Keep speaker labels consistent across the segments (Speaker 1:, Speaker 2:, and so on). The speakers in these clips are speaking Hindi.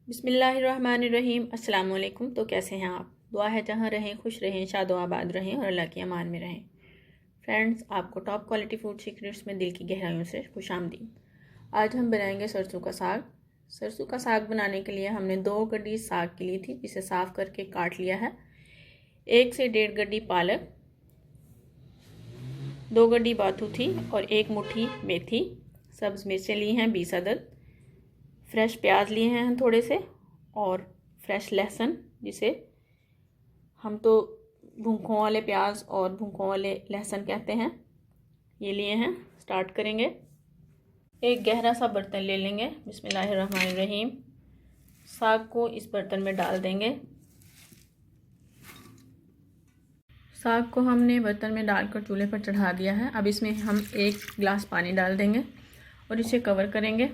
Speaker 1: बिस्मिल्लाहिर्रहमानिर्रहीम। अस्सलाम वालेकुम। तो कैसे हैं आप? दुआ है जहाँ रहें खुश रहें, शादो आबाद रहें और अल्लाह की अमान में रहें। फ्रेंड्स, आपको टॉप क्वालिटी फूड सीक्रेट्स में दिल की गहराइयों से खुशामदीद। आज हम बनाएंगे सरसों का साग। सरसों का साग बनाने के लिए हमने 2 गड्डी साग की ली थी, जिसे साफ़ करके काट लिया है। 1 से 1.5 गड्डी पालक, 2 गड्डी बाथू थी और 1 मुट्ठी मेथी। सब्ज़ मिर्चें ली हैं 20 अदद। फ्रेश प्याज लिए हैं थोड़े से, और फ्रेश लहसुन, जिसे हम तो भूखों वाले प्याज और भूखों वाले लहसुन कहते हैं, ये लिए हैं। स्टार्ट करेंगे। एक गहरा सा बर्तन ले लेंगे। बिस्मिल्लाहिर्रहमानिर्रहीम। साग को इस बर्तन में डाल देंगे। साग को हमने बर्तन में डालकर चूल्हे पर चढ़ा दिया है। अब इसमें हम 1 गिलास पानी डाल देंगे और इसे कवर करेंगे।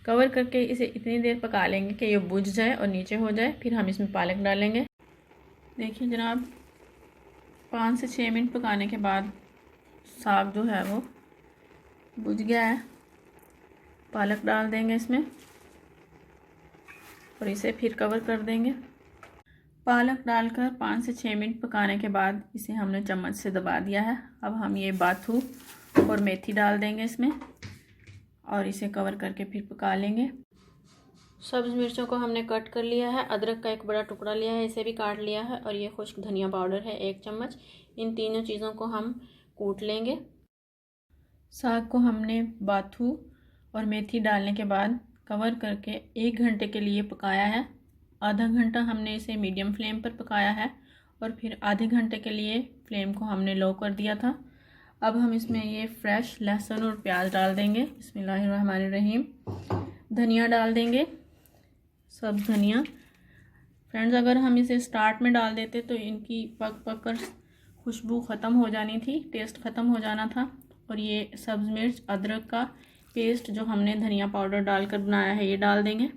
Speaker 1: कवर करके इसे इतनी देर पका लेंगे कि ये बुझ जाए और नीचे हो जाए। फिर हम इसमें पालक डालेंगे। देखिए जनाब, 5 से 6 मिनट पकाने के बाद साग जो है वो बुझ गया है। पालक डाल देंगे इसमें और इसे फिर कवर कर देंगे। पालक डालकर 5 से 6 मिनट पकाने के बाद इसे हमने चम्मच से दबा दिया है। अब हम ये बाथू और मेथी डाल देंगे इसमें और इसे कवर करके फिर पका लेंगे। सब्ज़ मिर्चों को हमने कट कर लिया है। अदरक का 1 बड़ा टुकड़ा लिया है, इसे भी काट लिया है। और ये खुश्क धनिया पाउडर है 1 चम्मच। इन तीनों चीज़ों को हम कूट लेंगे। साग को हमने बाथू और मेथी डालने के बाद कवर करके 1 घंटे के लिए पकाया है। आधा घंटा हमने इसे मीडियम फ्लेम पर पकाया है और फिर आधे घंटे के लिए फ्लेम को हमने लो कर दिया था। अब हम इसमें ये फ्रेश लहसुन और प्याज डाल देंगे। बिस्मिल्लाहिर्रहमानिर्रहीम। धनिया डाल देंगे, सब धनिया। फ्रेंड्स, अगर हम इसे स्टार्ट में डाल देते तो इनकी पक पक कर खुशबू ख़त्म हो जानी थी, टेस्ट ख़त्म हो जाना था। और ये सब्ज़ मिर्च अदरक का पेस्ट जो हमने धनिया पाउडर डालकर बनाया है, ये डाल देंगे।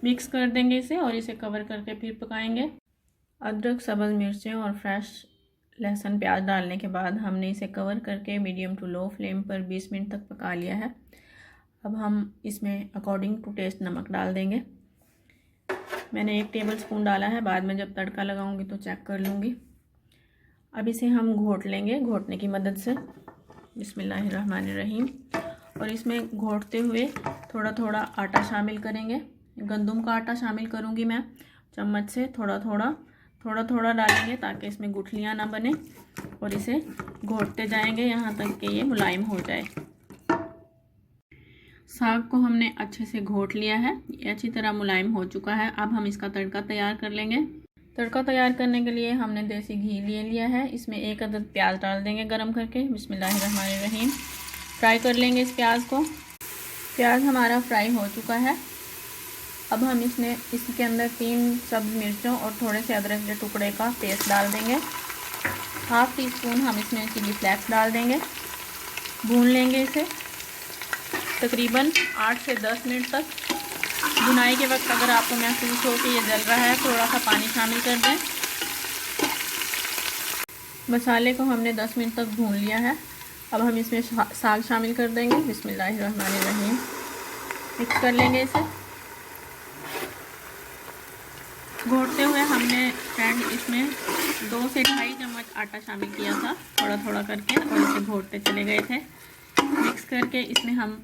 Speaker 1: मिक्स कर देंगे इसे और इसे कवर करके फिर पकाएंगे। अदरक, सब्ज़ मिर्चें और फ्रेश लहसुन प्याज डालने के बाद हमने इसे कवर करके मीडियम टू लो फ्लेम पर 20 मिनट तक पका लिया है। अब हम इसमें अकॉर्डिंग टू टेस्ट नमक डाल देंगे। मैंने 1 टेबल स्पून डाला है, बाद में जब तड़का लगाऊंगी तो चेक कर लूँगी। अब इसे हम घोट लेंगे घोटने की मदद से। बिस्मिल्लाहिर्रहमानिर्रहीम। और इसमें घोटते हुए थोड़ा थोड़ा आटा शामिल करेंगे। गंदम का आटा शामिल करूँगी मैं। चम्मच से थोड़ा थोड़ा डालेंगे ताकि इसमें गुठलियाँ ना बने, और इसे घोटते जाएंगे यहाँ तक कि ये मुलायम हो जाए। साग को हमने अच्छे से घोट लिया है, ये अच्छी तरह मुलायम हो चुका है। अब हम इसका तड़का तैयार कर लेंगे। तड़का तैयार करने के लिए हमने देसी घी ले लिया है। इसमें 1 अदद प्याज डाल देंगे गरम करके। बिस्मिल्लाहिर्रहमानिर्रहीम। फ्राई कर लेंगे इस प्याज को। प्याज हमारा फ्राई हो चुका है। अब हम इसके अंदर 3 सब्ज़ मिर्चों और थोड़े से अदरक के टुकड़े का पेस्ट डाल देंगे। ½ टीस्पून हम इसमें चिली फ्लेक्स डाल देंगे। भून लेंगे इसे तकरीबन 8 से 10 मिनट तक। भुनाई के वक्त अगर आपको महसूस हो कि ये जल रहा है, थोड़ा सा पानी शामिल कर दें। मसाले को हमने 10 मिनट तक भून लिया है। अब हम इसमें साग शामिल कर देंगे। बिस्मिल्लाहिर्रहमानिर्रहीम। मिक्स कर लेंगे इसे। घोटते हुए हमने फ्रेंड इसमें 2 से 2.5 चम्मच आटा शामिल किया था, थोड़ा थोड़ा करके, और इसे घोटते चले गए थे। मिक्स करके इसमें हम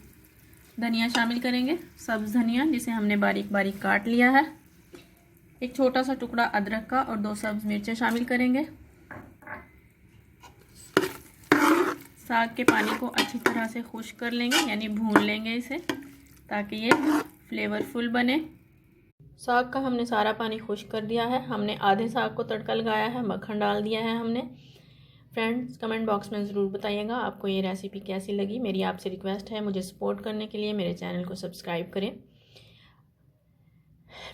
Speaker 1: धनिया शामिल करेंगे, सब्ज़ धनिया, जिसे हमने बारीक बारीक काट लिया है। 1 छोटा सा टुकड़ा अदरक का और 2 सब्ज़ मिर्चें शामिल करेंगे। साग के पानी को अच्छी तरह से खुश्क कर लेंगे, यानी भून लेंगे इसे, ताकि ये फ्लेवरफुल बने। साग का हमने सारा पानी खुश्क कर दिया है। हमने आधे साग को तड़का लगाया है, मक्खन डाल दिया है हमने। फ्रेंड्स, कमेंट बॉक्स में ज़रूर बताइएगा आपको ये रेसिपी कैसी लगी। मेरी आपसे रिक्वेस्ट है, मुझे सपोर्ट करने के लिए मेरे चैनल को सब्सक्राइब करें।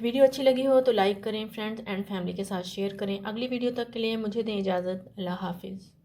Speaker 1: वीडियो अच्छी लगी हो तो लाइक करें, फ्रेंड्स एंड फैमिली के साथ शेयर करें। अगली वीडियो तक के लिए मुझे दें इजाज़त। अल्लाह हाफिज़।